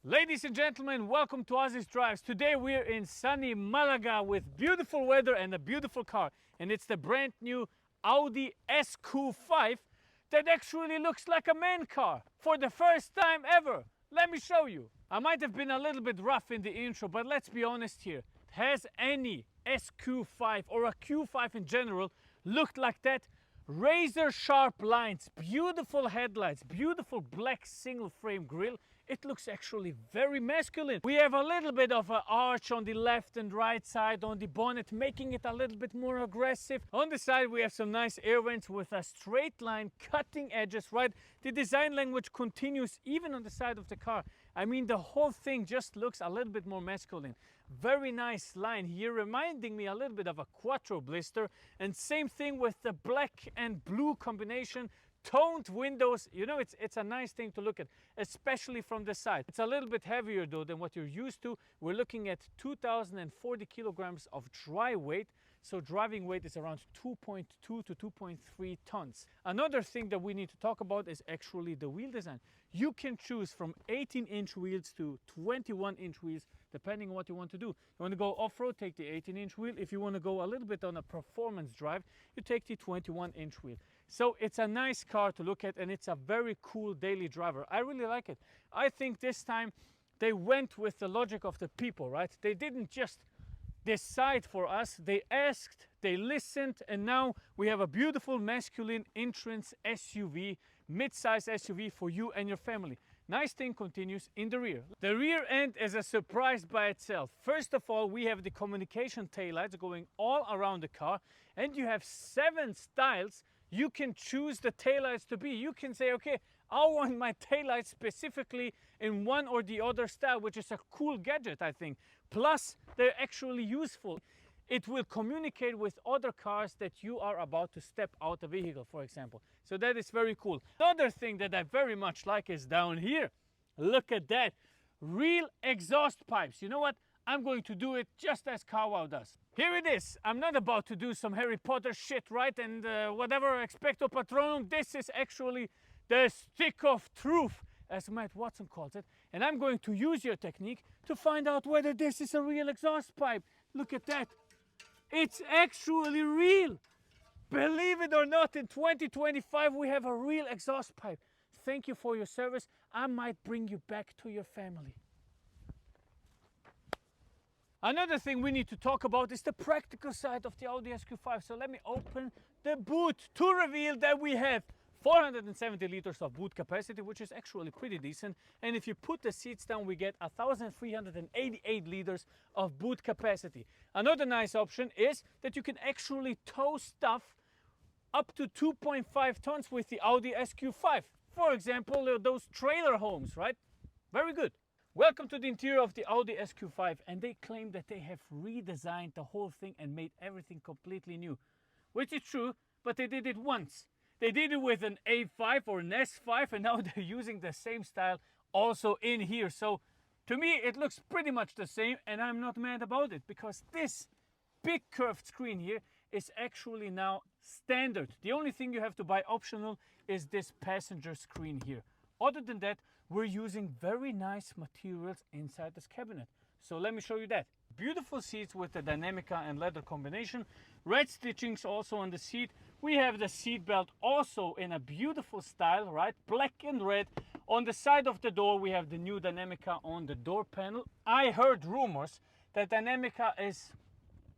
Ladies and gentlemen, welcome to Ozzy's Drives. Today we're in sunny Malaga with beautiful weather and a beautiful car. And it's the brand new Audi SQ5 that actually looks like a man car for the first time ever. Let me show you. I might have been a little bit rough in the intro, but let's be honest here. Has any SQ5 or a Q5 in general looked like that? Razor sharp lines, beautiful headlights, beautiful black single frame grille. It looks actually very masculine. We have a little bit of an arch on the left and right side on the bonnet, making it a little bit more aggressive. On the side we have some nice air vents with a straight line, cutting edges, right? The design language continues even on the side of the car. I mean, the whole thing just looks a little bit more masculine. Very nice line here, reminding me a little bit of a Quattro blister. And same thing with the black and blue combination. Toned windows, you know, it's a nice thing to look at, especially from the side. It's a little bit heavier though than what you're used to. We're looking at 2,040 kilograms of dry weight. So driving weight is around 2.2 to 2.3 tons. Another thing that we need to talk about is actually the wheel design. You can choose from 18-inch wheels to 21-inch wheels, depending on what you want to do. You want to go off-road, take the 18-inch wheel. If you want to go a little bit on a performance drive, you take the 21-inch wheel. So it's a nice car to look at, and it's a very cool daily driver. I really like it. I think this time they went with the logic of the people, right? They didn't just decide for us. They asked, they listened, and now we have a beautiful masculine entrance SUV, mid-size SUV for you and your family. Nice thing continues in the rear. The rear end is a surprise by itself. First of all, we have the communication taillights going all around the car, and you have 7 styles you can choose the taillights to be. You can say, okay, I want my taillights specifically in one or the other style, which is a cool gadget, I think. Plus, they're actually useful. It will communicate with other cars that you are about to step out the vehicle, for example. So that is very cool. Another thing that I very much like is down here. Look at that. Real exhaust pipes. You know what? I'm going to do it just as CarWow does. Here it is. I'm not about to do some Harry Potter shit, right? And whatever, expecto patronum. This is actually the stick of truth, as Matt Watson calls it. And I'm going to use your technique to find out whether this is a real exhaust pipe. Look at that. It's actually real. Believe it or not, in 2025, we have a real exhaust pipe. Thank you for your service. I might bring you back to your family. Another thing we need to talk about is the practical side of the Audi SQ5. So let me open the boot to reveal that we have 470 liters of boot capacity, which is actually pretty decent. And if you put the seats down, we get 1,388 liters of boot capacity. Another nice option is that you can actually tow stuff up to 2.5 tons with the Audi SQ5. For example, those trailer homes, right? Very good. Welcome to the interior of the Audi SQ5, and they claim that they have redesigned the whole thing and made everything completely new. Which is true, but they did it once. They did it with an A5 or an S5, and now they're using the same style also in here. So to me, it looks pretty much the same, and I'm not mad about it, because this big curved screen here is actually now standard. The only thing you have to buy optional is this passenger screen here. Other than that, we're using very nice materials inside this cabinet. So let me show you that. Beautiful seats with the Dynamica and leather combination. Red stitchings also on the seat. We have the seat belt also in a beautiful style, right? Black and red. On the side of the door, we have the new Dynamica on the door panel. I heard rumors that Dynamica is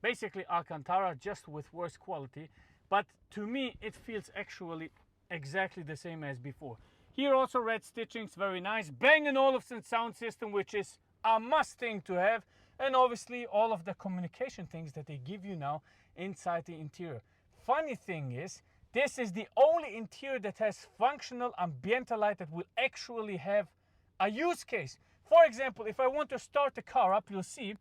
basically Alcantara, just with worse quality. But to me, it feels actually exactly the same as before. Here also red stitchings, very nice. Bang & Olufsen sound system, which is a must thing to have. And obviously all of the communication things that they give you now inside the interior. Funny thing is, this is the only interior that has functional ambiental light that will actually have a use case. For example, if I want to start the car up, you'll see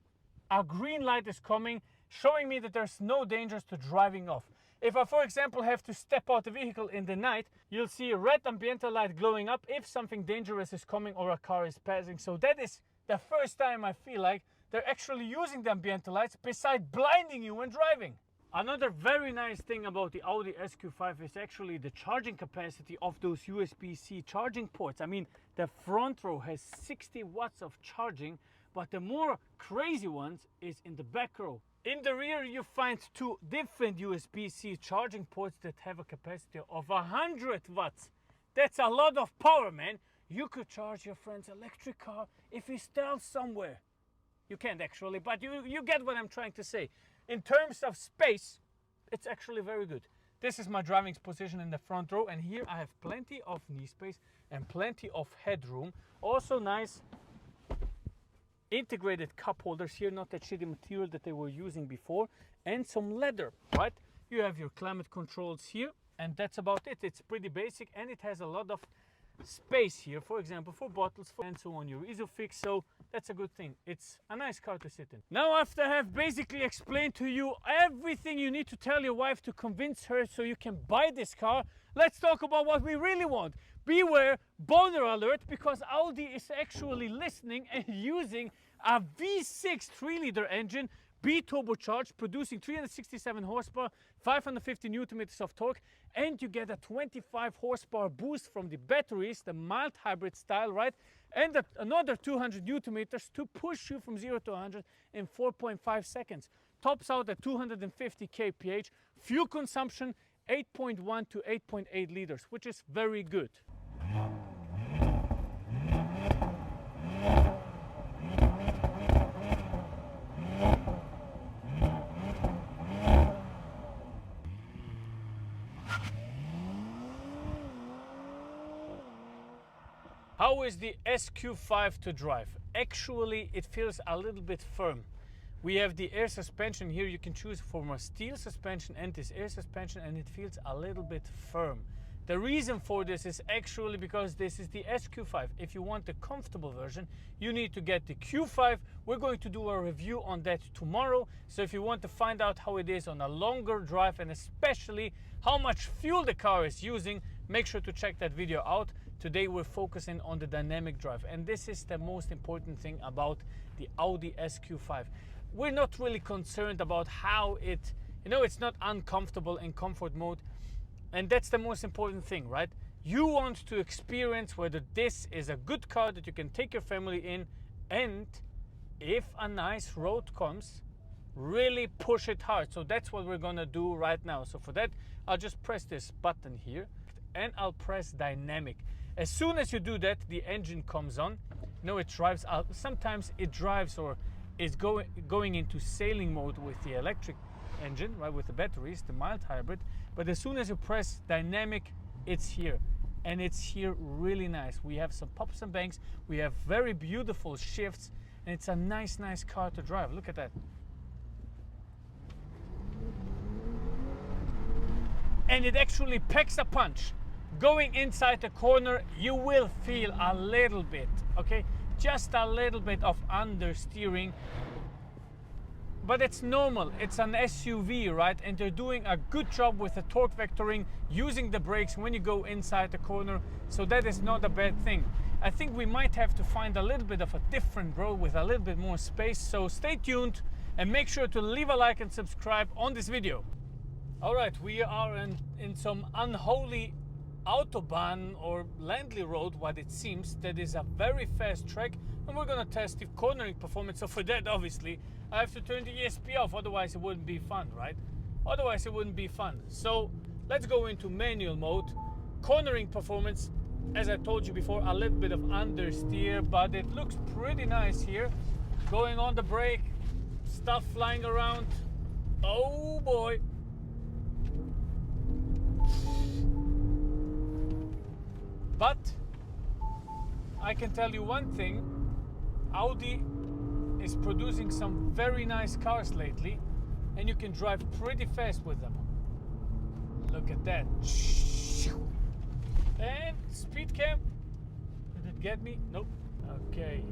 a green light is coming, showing me that there's no dangers to driving off. If I, for example, have to step out the vehicle in the night, you'll see a red ambiental light glowing up if something dangerous is coming or a car is passing. So that is the first time I feel like they're actually using the ambiental lights beside blinding you when driving. Another very nice thing about the Audi SQ5 is actually the charging capacity of those USB-C charging ports. I mean, the front row has 60 watts of charging, but the more crazy ones is in the back row. In the rear, you find two different USB-C charging ports that have a capacity of 100 watts. That's a lot of power, man. You could charge your friend's electric car if he's still somewhere. You can't actually, but you get what I'm trying to say. In terms of space, it's actually very good. This is my driving position in the front row, and here I have plenty of knee space and plenty of headroom. Also nice integrated cup holders here, not that shitty material that they were using before, and some leather, right? You have your climate controls here, and that's about it. It's pretty basic, and it has a lot of space here, for example, for bottles and so on, your Isofix, so that's a good thing. It's a nice car to sit in. Now, after I have basically explained to you everything you need to tell your wife to convince her so you can buy this car, let's talk about what we really want. Beware, boner alert, because Audi is actually listening and using a V6 3-liter engine, turbocharged, producing 367 horsepower, 550 newton meters of torque, and you get a 25 horsepower boost from the batteries, the mild hybrid style, right? And another 200 newton meters to push you from 0 to 100 in 4.5 seconds. Tops out at 250 kph. Fuel consumption 8.1 to 8.8 liters, which is very good. How is the SQ5 to drive? Actually, it feels a little bit firm. We have the air suspension here. You can choose from a steel suspension and this air suspension, and it feels a little bit firm. The reason for this is actually because this is the SQ5. If you want the comfortable version, you need to get the Q5. We're going to do a review on that tomorrow. So if you want to find out how it is on a longer drive, and especially how much fuel the car is using, make sure to check that video out. Today we're focusing on the dynamic drive, and this is the most important thing about the Audi SQ5. We're not really concerned about how it's not uncomfortable in comfort mode, and that's the most important thing, right? You want to experience whether this is a good car that you can take your family in, and if a nice road comes, really push it hard. So that's what we're gonna do right now. So for that, I'll just press this button here and I'll press dynamic. As soon as you do that, the engine comes on. It drives out. Sometimes it drives or is going into sailing mode with the electric engine, right, with the batteries, the mild hybrid. But as soon as you press dynamic, it's here, and it's here really nice. We have some pops and bangs, we have very beautiful shifts, and it's a nice car to drive. Look at that. And it actually packs a punch. Going inside the corner, you will feel a little bit, okay? Just a little bit of understeering. But it's normal, it's an SUV, right? And they're doing a good job with the torque vectoring, using the brakes when you go inside the corner. So that is not a bad thing. I think we might have to find a little bit of a different road with a little bit more space. So stay tuned and make sure to leave a like and subscribe on this video. All right, we are in some unholy Autobahn or Landly road, what it seems. That is a very fast track, and we're gonna test the cornering performance. So for that, obviously, I have to turn the ESP off, otherwise it wouldn't be fun, right? Otherwise it wouldn't be fun. So let's go into manual mode. Cornering performance, as I told you before, a little bit of understeer, but it looks pretty nice here. Going on the brake, stuff flying around. Oh boy. But I can tell you one thing, Audi is producing some very nice cars lately, and you can drive pretty fast with them. Look at that. And speed cam. Did it get me? Nope. Okay.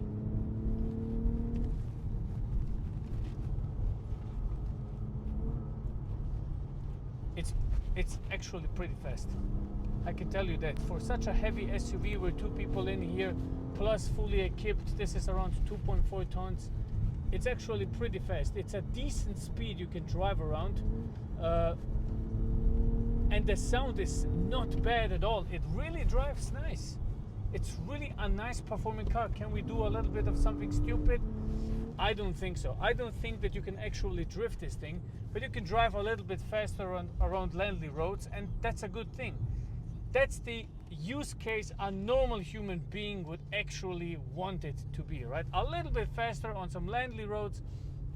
It's actually pretty fast. I can tell you that. For such a heavy SUV with two people in here, plus fully equipped, this is around 2.4 tons. it's actually pretty fast. It's a decent speed you can drive around. And the sound is not bad at all. It really drives nice. It's really a nice performing car. Can we do a little bit of something stupid? I don't think so. I don't think that you can actually drift this thing, but you can drive a little bit faster around landly roads, and that's a good thing. That's the use case a normal human being would actually want it to be, right? A little bit faster on some landly roads,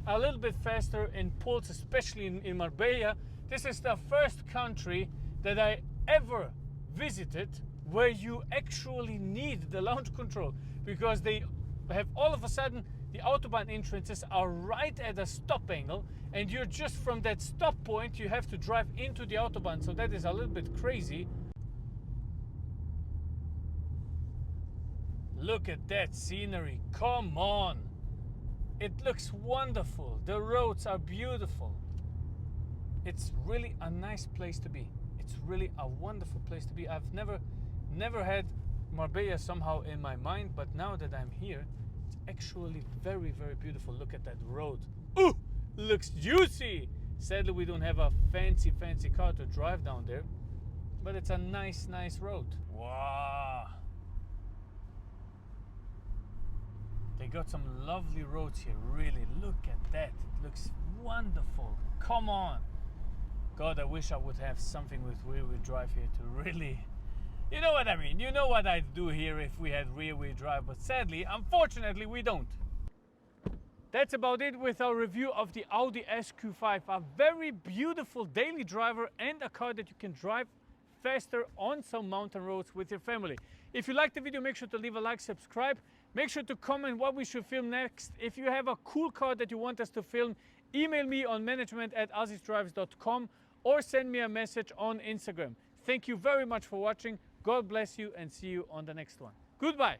a little bit faster in pulls, especially in Marbella. This is the first country that I ever visited where you actually need the launch control, because they have all of a sudden the Autobahn entrances are right at a stop angle, and you're just from that stop point you have to drive into the Autobahn, so that is a little bit crazy. Look at that scenery, come on! It looks wonderful, the roads are beautiful. It's really a nice place to be. It's really a wonderful place to be. I've never had Marbella somehow in my mind, but now that I'm here, it's actually very, very beautiful. Look at that road. Ooh, looks juicy. Sadly, we don't have a fancy car to drive down there, but it's a nice road. Wow. They got some lovely roads here, really. Look at that, it looks wonderful. Come on. God, I wish I would have something with rear-wheel drive here to really... You know what I mean? You know what I'd do here if we had rear-wheel drive, but sadly, unfortunately, we don't. That's about it with our review of the Audi SQ5. A very beautiful daily driver and a car that you can drive faster on some mountain roads with your family. If you liked the video, make sure to leave a like, subscribe. Make sure to comment what we should film next. If you have a cool car that you want us to film, email me on management@azisdrives.com or send me a message on Instagram. Thank you very much for watching. God bless you and see you on the next one. Goodbye.